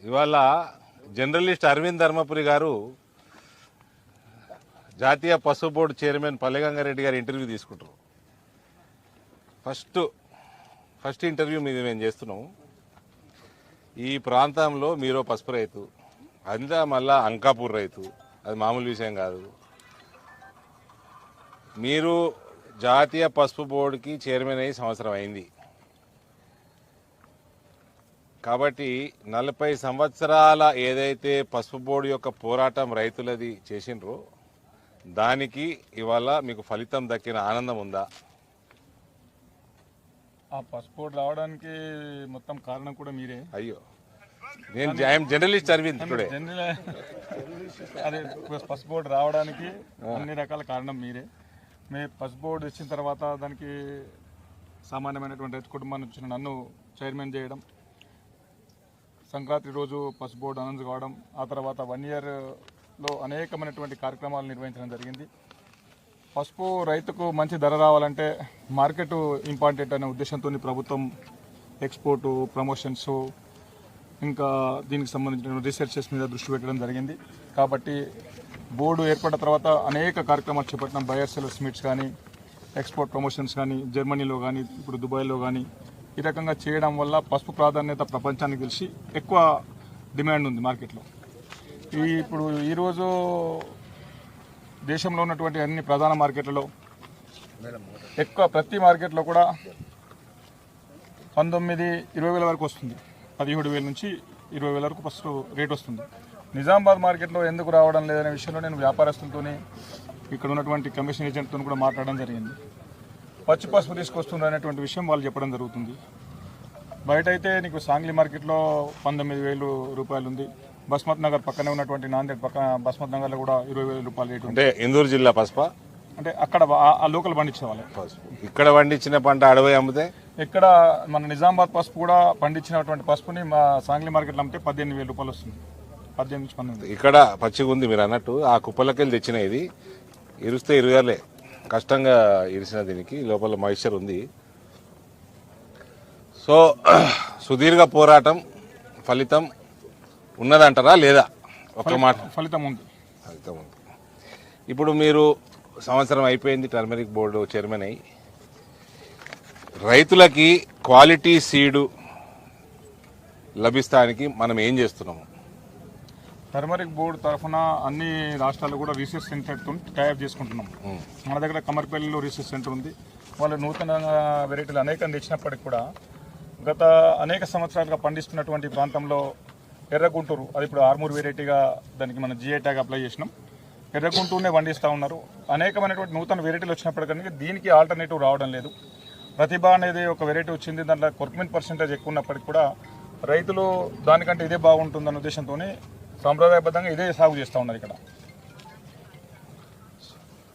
ఇవాళ జర్నలిస్ట్ అరవింద్ ధర్మపురి గారు జాతీయ పసుపు బోర్డు చైర్మన్ పల్లెగంగారెడ్డి గారి ఇంటర్వ్యూ తీసుకుంటారు. ఫస్ట్ ఇంటర్వ్యూ మీద మేము చేస్తున్నాము. ఈ ప్రాంతంలో మీరు పసుపు రైతు, అంతా మళ్ళా అంకాపూర్ రైతు, అది మామూలు విషయం కాదు. మీరు జాతీయ పసుపు బోర్డుకి చైర్మన్ అయ్యి సంవత్సరం అయింది కాబట్టి 40 సంవత్సరాల ఏదైతే పసుపు బోర్డు యొక్క పోరాటం రైతులది చేసిండ్రో దానికి ఇవాళ మీకు ఫలితం దక్కిన ఆనందం ఉందా? ఆ పసుపు బోర్డు రావడానికి మొత్తం కారణం కూడా మీరే. అయ్యో, నేను జర్నలిస్ట్ అరవింద్ టుడే. అదే పసుపు బోర్డు రావడానికి అన్ని రకాల కారణం మీరే. మీ పసుపు బోర్డు ఇచ్చిన తర్వాత దానికి సామాన్యమైనటువంటి రైతు కుటుంబం నుంచి నన్ను చైర్మన్ చేయడం, సంక్రాంతి రోజు పసుపు బోర్డు అనౌన్స్ కావడం, ఆ తర్వాత 1 ఇయర్లో అనేకమైనటువంటి కార్యక్రమాలు నిర్వహించడం జరిగింది. పసుపు రైతుకు మంచి ధర రావాలంటే మార్కెట్ ఇంపార్టెంట్ అనే ఉద్దేశంతో ప్రభుత్వం ఎక్స్పోర్టు, ప్రమోషన్స్, ఇంకా దీనికి సంబంధించిన రీసెర్చెస్ మీద దృష్టి పెట్టడం జరిగింది. కాబట్టి బోర్డు ఏర్పడిన తర్వాత అనేక కార్యక్రమాలు చేపట్టినాం. బయర్ సెలర్స్ మీట్స్ కానీ, ఎక్స్పోర్ట్ ప్రమోషన్స్ కానీ, జర్మనీలో కానీ, ఇప్పుడు దుబాయ్లో కానీ, ఈ రకంగా చేయడం వల్ల పసుపు ప్రాధాన్యత ప్రపంచానికి తెలిసి ఎక్కువ డిమాండ్ ఉంది మార్కెట్లో. ఇప్పుడు ఈరోజు దేశంలో ఉన్నటువంటి అన్ని ప్రధాన మార్కెట్లలో ఎక్కువ ప్రతి మార్కెట్లో కూడా 19-20 వేల వరకు వస్తుంది. 17,000 నుంచి 20,000 వరకు ఫస్ట్ రేట్ వస్తుంది. నిజామాబాద్ మార్కెట్లో ఎందుకు రావడం లేదనే విషయంలో నేను వ్యాపారస్తులతో, ఇక్కడ ఉన్నటువంటి కమిషన్ ఏజెంట్తో కూడా మాట్లాడడం జరిగింది. పచ్చి పసుపు తీసుకొస్తున్నారు అనేటువంటి విషయం వాళ్ళు చెప్పడం జరుగుతుంది. బయట అయితే నీకు సాంగ్లీ మార్కెట్లో 19,000 రూపాయలు ఉంది. బస్మత్ నగర్ పక్కనే ఉన్నటువంటి నాందేడ్ పక్కన బస్మత్ నగర్లో కూడా 20,000 రూపాయలు రేటు. అంటే ఇందూరు జిల్లా పసుప అంటే అక్కడ ఆ లోకల్ పండించే వాళ్ళే. ఇక్కడ పండించిన పంట అడవి అమ్మితే ఇక్కడ మన నిజామాబాద్ పసుపు కూడా పండించినటువంటి పసుపుని మా సాంగ్లీ మార్కెట్లో అమ్మితే 18,000 రూపాయలు వస్తుంది. 18 నుంచి 19. ఇక్కడ పచ్చిగా ఉంది మీరు అన్నట్టు. ఆ కుప్పలకెళ్ళి తెచ్చిన ఇది ఇరిస్తే ఇరగాలే, కష్టంగా ఇరిసిన దీనికి లోపల మాయిశ్చర్ ఉంది. సో సుదీర్ఘ పోరాటం ఫలితం ఉన్నదంటారా లేదా? ఒక మాట ఫలితం ఉంది. ఫలితం ఉంది. ఇప్పుడు మీరు సంవత్సరం అయిపోయింది టర్మరిక్ బోర్డు చైర్మన్ అయ్యి. రైతులకి క్వాలిటీ సీడు లభిస్తానికి మనం ఏం చేస్తున్నాము? టర్మరిక్ బోర్డు తరఫున అన్ని రాష్ట్రాల్లో కూడా రీసెర్చ్ సెంటర్తో టైఅప్ చేసుకుంటున్నాం. మన దగ్గర కమర్పల్లిలో రీసెర్చ్ సెంటర్ ఉంది. వాళ్ళు నూతనంగా వెరైటీలు అనేకం తెచ్చినప్పటికి కూడా గత అనేక సంవత్సరాలుగా పండిస్తున్నటువంటి ప్రాంతంలో ఎర్రగుంటూరు, అది ఇప్పుడు ఆర్మూర్ వెరైటీగా దానికి మనం జిఐ ట్యాగ్ అప్లై చేసినాం. ఎర్రగుంటూరునే పండిస్తూ ఉన్నారు. అనేకమైనటువంటి నూతన వెరైటీలు వచ్చినప్పటికీ దీనికి ఆల్టర్నేటివ్ రావడం లేదు. ప్రతిభ అనేది ఒక వెరైటీ వచ్చింది, దాంట్లో కొర్కుమిన్ పర్సెంటేజ్ ఎక్కువ ఉన్నప్పటికీ కూడా రైతులు దానికంటే ఇదే బాగుంటుందన్న ఉద్దేశంతో సాంప్రదాయబద్ధంగా ఇదే సాగు చేస్తూ ఉన్నారు ఇక్కడ.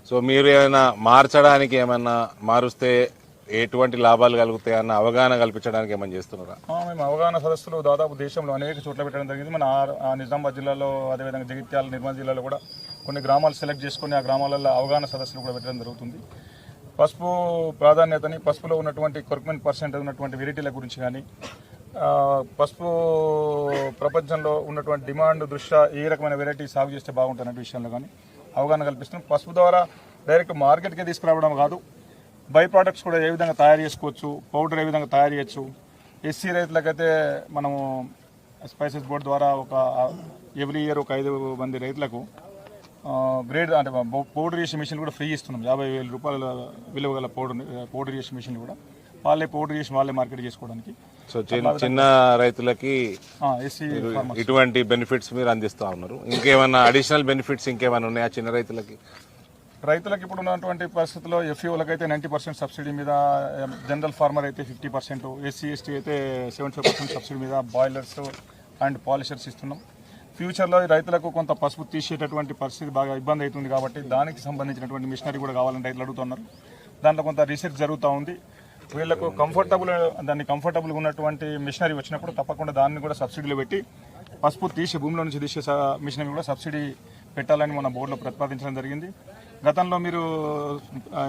సో మీరు ఏమైనా మార్చడానికి, ఏమన్నా మారుస్తే ఎటువంటి లాభాలు కలుగుతాయన్న అవగాహన కల్పించడానికి ఏమైనా చేస్తున్నారా? మేము అవగాహన సదస్సులు దాదాపు దేశంలో అనేక చోట్ల పెట్టడం జరిగింది. మన నిజామాబాద్ జిల్లాలో, అదేవిధంగా జగిత్యాల, నిర్మల్ జిల్లాలో కూడా కొన్ని గ్రామాలు సెలెక్ట్ చేసుకుని ఆ గ్రామాలలో అవగాహన సదస్సులు కూడా పెట్టడం జరుగుతుంది. పసుపు ప్రాధాన్యతని, పసుపులో ఉన్నటువంటి కొర్కుమిన్ పర్సెంటేజ్ ఉన్నటువంటి వెరైటీల గురించి కానీ, పసుపు ప్రపంచంలో ఉన్నటువంటి డిమాండ్ దృష్ట్యా ఏ రకమైన వెరైటీ సాగు చేస్తే బాగుంటుంది అనే విషయంలో కానీ అవగాహన కల్పిస్తున్నాం. పసుపు ద్వారా డైరెక్ట్ మార్కెట్కే తీసుకురావడం కాదు, బై ప్రోడక్ట్స్ కూడా ఏ విధంగా తయారు చేసుకోవచ్చు, పౌడర్ ఏ విధంగా తయారు చేయొచ్చు. ఎస్సీ రైతులకైతే మనము స్పైసెస్ బోర్డు ద్వారా ఒక ఎవ్రీ ఇయర్ ఒక 5 మంది రైతులకు గ్రేడ్ అంటే పౌడర్ చేసే మిషన్ కూడా ఫ్రీ ఇస్తున్నాం. 50,000 రూపాయల విలువ గల పౌడర్ చేసే మిషన్ కూడా వాళ్ళే పౌడర్ చేసి వాళ్ళే మార్కెట్ చేసుకోవడానికి. సో చిన్న రైతులకి ఇటువంటి బెనిఫిట్స్ మీరు అందిస్తూ ఉన్నారు. ఇంకేమైనా అడిషనల్ బెనిఫిట్స్ ఇంకేమైనా ఉన్నాయా చిన్న రైతులకి? రైతులకు ఇప్పుడు ఉన్నటువంటి పరిస్థితుల్లో ఎఫ్ఈఓలకు అయితే 90% సబ్సిడీ మీద, జనరల్ ఫార్మర్ అయితే 50%, ఎస్సీ ఎస్టీ అయితే 75% సబ్సిడీ మీద బాయిలర్స్ అండ్ పాలిషర్స్ ఇస్తున్నాం. ఫ్యూచర్లో రైతులకు కొంత పసుపు తీసేటటువంటి పరిస్థితి బాగా ఇబ్బంది అవుతుంది కాబట్టి దానికి సంబంధించినటువంటి మిషనరీ కూడా కావాలని రైతులు అడుగుతున్నారు. దాంట్లో కొంత రీసెర్చ్ జరుగుతూ ఉంది. వీళ్లకు కంఫర్టబుల్గా ఉన్నటువంటి మిషనరీ వచ్చినప్పుడు తప్పకుండా దాన్ని కూడా సబ్సిడీలో పెట్టి పసుపు భూమిలో నుంచి తీసే మిషనరీ కూడా సబ్సిడీ పెట్టాలని మన బోర్డులో ప్రతిపాదించడం జరిగింది. గతంలో మీరు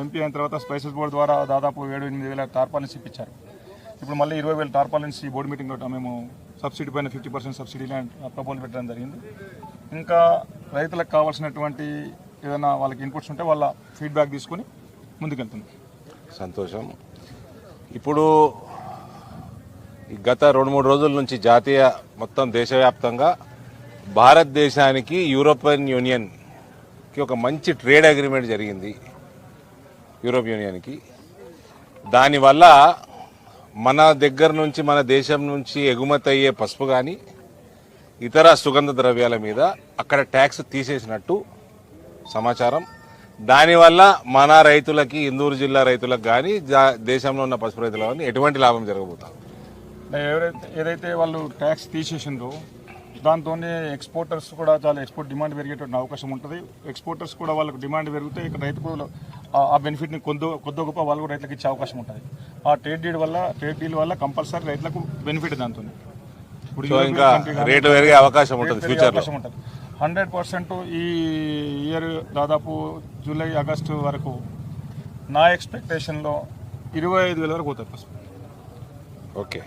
ఎంపీ అయిన తర్వాత స్పైసెస్ బోర్డు ద్వారా దాదాపు 7-8 వేల టార్పాలిన్స్ ఇప్పించారు. ఇప్పుడు మళ్ళీ 20,000 టార్పాలిన్స్ ఈ బోర్డు మీటింగ్ మేము సబ్సిడీ పైన 50% సబ్సిడీ ప్రపోజల్ పెట్టడం జరిగింది. ఇంకా రైతులకు కావాల్సినటువంటి ఏదైనా వాళ్ళకి ఇన్పుట్స్ ఉంటే వాళ్ళ ఫీడ్బ్యాక్ తీసుకుని ముందుకెళ్తుంది. సంతోషం. ఇప్పుడు ఈ గత 2-3 రోజుల నుంచి జాతీయ మొత్తం దేశవ్యాప్తంగా భారతదేశానికి యూరోపియన్ యూనియన్కి ఒక మంచి ట్రేడ్ అగ్రిమెంట్ జరిగింది. యూరోప్ యూనియన్కి దానివల్ల మన దగ్గర నుంచి మన దేశం నుంచి ఎగుమతి అయ్యే పసుపు కానీ ఇతర సుగంధ ద్రవ్యాల మీద అక్కడ ట్యాక్స్ తీసేసినట్టు సమాచారం. దానివల్ల మన రైతులకి, ఇందూరు జిల్లా రైతులకు కానీ దేశంలో ఉన్న పసుపు రైతులకు కానీ ఎటువంటి లాభం జరగబోతుంది? ఏదైతే వాళ్ళు ట్యాక్స్ తీసేసిందో దాంతో ఎక్స్పోర్టర్స్ కూడా చాలా ఎక్స్పోర్ట్ డిమాండ్ పెరిగేటువంటి అవకాశం ఉంటుంది. ఎక్స్పోర్టర్స్ కూడా వాళ్ళకు డిమాండ్ పెరిగితే ఇక్కడ రైతులు ఆ బెనిఫిట్ని కొద్ది గొప్ప వాళ్ళు కూడా రైతులకు ఇచ్చే అవకాశం ఉంటుంది. ఆ ట్రేడ్ డీల్ వల్ల కంపల్సరీ రైతులకు బెనిఫిట్ దాంతో. ఇప్పుడు ఇంకా రేటు పెరిగే అవకాశం ఉంటుంది ఫ్యూచర్లో. 100% ఈ ఇయర్ దాదాపు జూలై ఆగస్టు వరకు నా ఎక్స్పెక్టేషన్లో 25,000 వరకు పోతుంది పసుపు. ఓకే,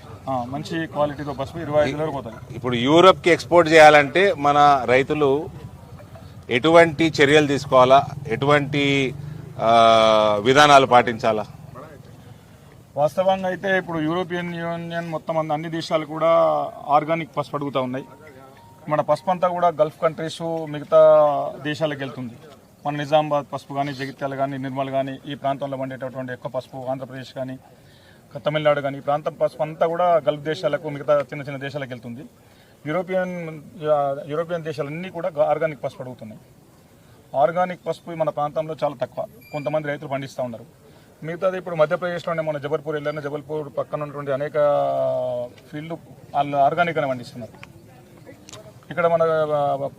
మంచి క్వాలిటీతో పసుపు 25,000 వరకు పోతుంది. ఇప్పుడు యూరోప్కి ఎక్స్పోర్ట్ చేయాలంటే మన రైతులు ఎటువంటి చర్యలు తీసుకోవాలా, ఎటువంటి విధానాలు పాటించాలా? వాస్తవంగా అయితే ఇప్పుడు యూరోపియన్ యూనియన్ మొత్తం అన్ని దేశాలు కూడా ఆర్గానిక్ పసుపు అడుగుతూ ఉన్నాయి. మన పసుపు అంతా కూడా గల్ఫ్ కంట్రీస్, మిగతా దేశాలకు వెళ్తుంది. మన నిజామాబాద్ పసుపు కానీ, జగిత్యాల కానీ, నిర్మల్ కానీ, ఈ ప్రాంతంలో పండేటటువంటి ఎక్కువ పసుపు, ఆంధ్రప్రదేశ్ కానీ, తమిళనాడు కానీ, ఈ ప్రాంతం పసుపు అంతా కూడా గల్ఫ్ దేశాలకు, మిగతా చిన్న చిన్న దేశాలకు వెళ్తుంది. యూరోపియన్ దేశాలన్నీ కూడా ఆర్గానిక్ పసుపు అడుగుతున్నాయి. ఆర్గానిక్ పసుపు మన ప్రాంతంలో చాలా తక్కువ, కొంతమంది రైతులు పండిస్తూ ఉన్నారు. మిగతాది ఇప్పుడు మధ్యప్రదేశ్లోనే మన జబల్పూర్ వెళ్ళిన, జబల్పూర్ పక్కన ఉన్నటువంటి అనేక ఫీల్డ్లు వాళ్ళు ఆర్గానిక్ అని పండిస్తున్నారు. ఇక్కడ మన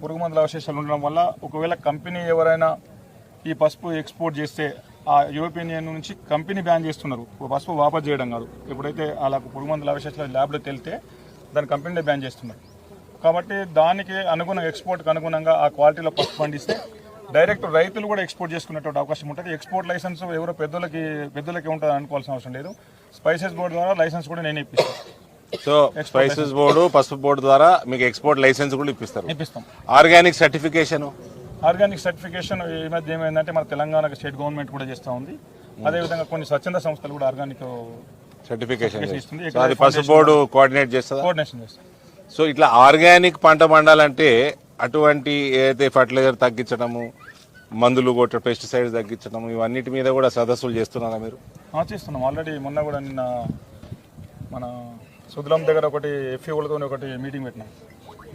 పురుగు మందుల అవశేషాలు ఉండడం వల్ల ఒకవేళ కంపెనీ ఎవరైనా ఈ పసుపు ఎక్స్పోర్ట్ చేస్తే ఆ యూరోపియన్ యూనియన్ నుంచి కంపెనీ బ్యాన్ చేస్తున్నారు. పసుపు వాపస్ చేయడం కాదు. ఎప్పుడైతే అలా పురుగు మందుల అవశేషాలు ల్యాబ్లో తెలితే దాని కంపెనీనే బ్యాన్ చేస్తున్నారు. కాబట్టి దానికి ఎక్స్పోర్ట్కి అనుగుణంగా ఆ క్వాలిటీలో పసుపు పండిస్తే డైరెక్ట్ రైతులు కూడా ఎక్స్పోర్ట్ చేసుకునేటువంటి అవకాశం ఉంటుంది. ఎక్స్పోర్ట్ లైసెన్స్ ఎవరో పెద్దలకి ఉంటుంది అనుకోవాల్సిన అవసరం లేదు. స్పైసెస్ బోర్డు ద్వారా లైసెన్స్ కూడా నేను ఇప్పిస్తాను. సో స్పైసెస్ బోర్డు, పసుపు బోర్డు ద్వారా మీకు ఎక్స్పోర్ట్ లైసెన్స్ కూడా ఇప్పిస్తాం. ఆర్గానిక్ సర్టిఫికేషన్ ఈ మధ్య ఏమైందంటే మన తెలంగాణ స్టేట్ గవర్నమెంట్ కూడా చేస్తూ ఉంది. అదేవిధంగా కొన్ని స్వచ్ఛంద సంస్థలు కూడా ఆర్గానిక్ సర్టిఫికేషన్ ఇస్తుంది. పసుపు బోర్డు కోఆర్డినేషన్ చేస్తుంది. సో ఇట్లా ఆర్గానిక్ పంట పండాలంటే అటువంటి ఏదైతే ఫర్టిలైజర్ తగ్గించడము, మందులు కొట్ట, పెస్టిసైడ్స్ తగ్గించడము, ఇవన్నిటి మీద కూడా సదస్సులు చేస్తున్నారా మీరు? చేస్తున్నాం. ఆల్రెడీ మొన్న కూడా నిన్న మన సుద్లం దగ్గర ఒకటి ఎఫ్ఈఓలతో ఒకటి మీటింగ్ పెట్టినాం.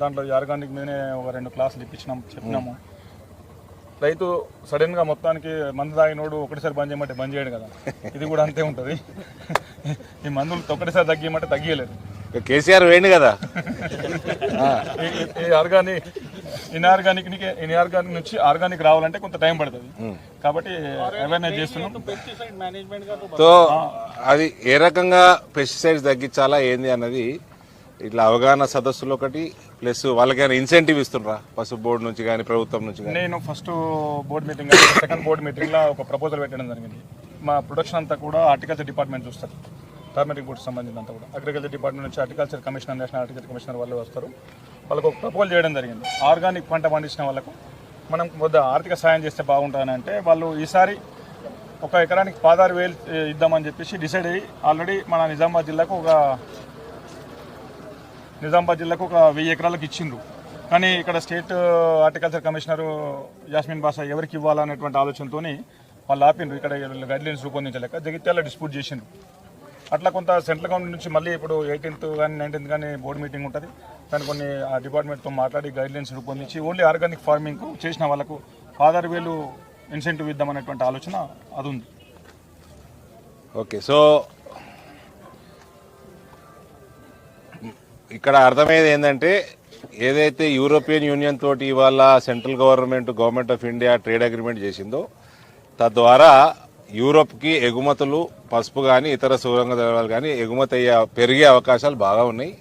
దాంట్లో ఆర్గానిక్ మీదనే ఒక 2 క్లాసులు చెప్పినాము. రైతు సడన్గా మొత్తానికి మందు తాగినోడు ఒకటిసారి బంద్ చేయమంటే బంద్ చేయడు కదా, ఇది కూడా అంతే ఉంటుంది. ఈ మందులు ఒకటిసారి తగ్గియమంటే తగ్గియలేదు. కేసీఆర్ వేయండి కదా. ఇన్ఆర్గానిక్ నుంచి ఆర్గానిక్ రావాలంటే కొంత టైం పడుతుంది. కాబట్టి అవేర్నెస్ చేస్తున్నాం. సో అది ఏ రకంగా పెస్టిసైడ్స్ తగ్గించాలా ఏంది అన్నది ఇట్లా అవగాహన సదస్సులు ఒకటి, ప్లస్ వాళ్ళకైనా ఇన్సెంటివ్ ఇస్తుండ్రా పసుపు బోర్డు నుంచి కానీ, ప్రభుత్వం నుంచి కానీ? నేను first board meeting, second board మీటింగ్లో ఒక ప్రపోజల్ పెట్టడం జరిగింది. మా ప్రొడక్షన్ అంతా కూడా హార్టికల్చర్ డిపార్ట్మెంట్ చూస్తారు. టర్మరిక్ బోర్డు సంబంధించినంత కూడా అగ్రికల్చర్ డిపార్ట్మెంట్ నుంచి horticulture commissioner, national horticulture commissioner వాళ్ళు వస్తారు. వాళ్ళకు ఒక ప్రపోజల్ చేయడం జరిగింది. ఆర్గానిక్ పంట పండించిన వాళ్ళకు మనం ఆర్థిక సాయం చేస్తే బాగుంటుందని అంటే వాళ్ళు ఈసారి ఒక ఎకరానికి 16,000 ఇద్దామని చెప్పేసి డిసైడ్ అయ్యి ఆల్రెడీ మన నిజామాబాద్ జిల్లాకు ఒక 1000 ఎకరాలకు ఇచ్చిండ్రు. కానీ ఇక్కడ స్టేట్ హార్టికల్చర్ కమిషనర్ యాస్మిన్ బాషా ఎవరికి ఇవ్వాలనేటువంటి ఆలోచనతో వాళ్ళు ఆపిండ్రు. ఇక్కడ గైడ్లైన్స్ రూపొందించలేక జగిత్యాల డిస్ప్యూట్ చేసిండ్రు. అట్లా కొంత సెంట్రల్ గవర్నమెంట్ నుంచి మళ్ళీ ఇప్పుడు 18th కానీ 19th కానీ బోర్డు మీటింగ్ ఉంటుంది. దాని కొన్ని ఆ డిపార్ట్మెంట్తో మాట్లాడి గైడ్లైన్స్ రూపొందించి ఓన్లీ ఆర్గానిక్ ఫార్మింగ్ చేసిన వాళ్ళకు 16,000 ఇన్సెంటివ్ ఇద్దామనేటువంటి ఆలోచన అది ఉంది. ఓకే, సో ఇక్కడ అర్థమయ్యేది ఏంటంటే ఏదైతే యూరోపియన్ యూనియన్ తోటి ఇవాళ central government of India trade agreement చేసిందో తద్వారా యూరోప్కి ఎగుమతులు పసుపు కానీ ఇతర సుగంధ ద్రవ్యాలు కానీ పెరిగే అవకాశాలు బాగా ఉన్నాయి.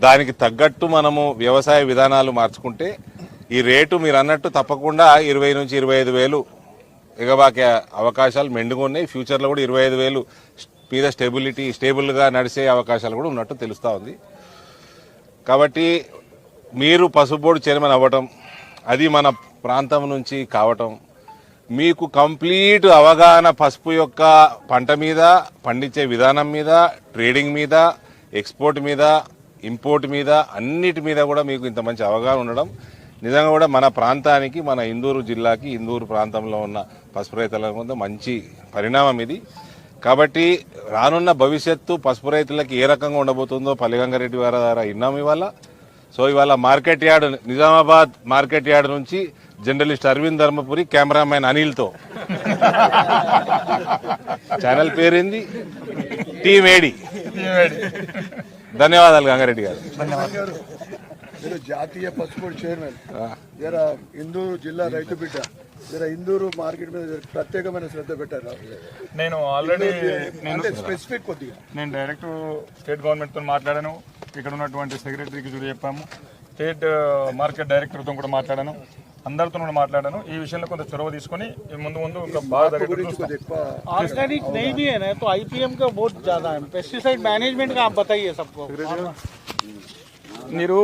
దానికి తగ్గట్టు మనము వ్యవసాయ విధానాలు మార్చుకుంటే ఈ రేటు మీరు అన్నట్టు తప్పకుండా 20,000 నుంచి 25,000 ఎగబాకే అవకాశాలు మెండుగా ఉన్నాయి. ఫ్యూచర్లో కూడా 25,000 మీద స్టేబుల్గా నడిచే అవకాశాలు కూడా ఉన్నట్టు తెలుస్తూ ఉంది. కాబట్టి మీరు పసుపు బోర్డు చైర్మన్ అవ్వటం, అది మన ప్రాంతం నుంచి కావటం, మీకు కంప్లీట్ అవగాహన పసుపు యొక్క పంట మీద, పండించే విధానం మీద, ట్రేడింగ్ మీద, ఎక్స్పోర్ట్ మీద, ఇంపోర్ట్ మీద, అన్నిటి మీద కూడా మీకు ఇంత మంచి అవగాహన ఉండడం నిజంగా కూడా మన ప్రాంతానికి, మన ఇందూరు జిల్లాకి, ఇందూరు ప్రాంతంలో ఉన్న పసుపు రైతుల ముందు మంచి పరిణామం ఇది. కాబట్టి రానున్న భవిష్యత్తు పసుపు రైతులకు ఏ రకంగా ఉండబోతుందో పల్లిగంగారెడ్డి గారి ద్వారా విన్నాం ఇవాళ. సో ఇవాళ market yard, Nizamabad market yard నుంచి జర్నలిస్ట్ అరవింద్ ధర్మపురి, కెమెరామ్యాన్ అనిల్తో, ఛానల్ పేరేంది, టీమ్ ఏడి. ధన్యవాదాలు గంగారెడ్డి గారు. మీరు జాతీయ పసుపు బోర్డు చైర్మన్, జర ఇందూరు జిల్లా రైతు బిడ్డ, జర ఇందూరు మార్కెట్ మీద ప్రత్యేకమైన శ్రద్ధ పెట్టారు. నేను ఆల్రెడీ స్పెసిఫిక్ కొద్దిగా నేను డైరెక్ట్ స్టేట్ గవర్నమెంట్తో మాట్లాడాను, ఇక్కడ ఉన్నటువంటి సెక్రటరీకి చూడ చెప్పాము, స్టేట్ మార్కెట్ డైరెక్టర్తో కూడా మాట్లాడాను, అందరితో కూడా మాట్లాడాను. ఈ విషయంలో కొంత చొరవ తీసుకొని ముందు ముందు ఇంకా బాగా ऑर्गेनिक नहीं भी है ना, तो आईपीएम का बहुत ज्यादा है. पेस्टिसाइड मैनेजमेंट का आप बताइए सबको. మీరు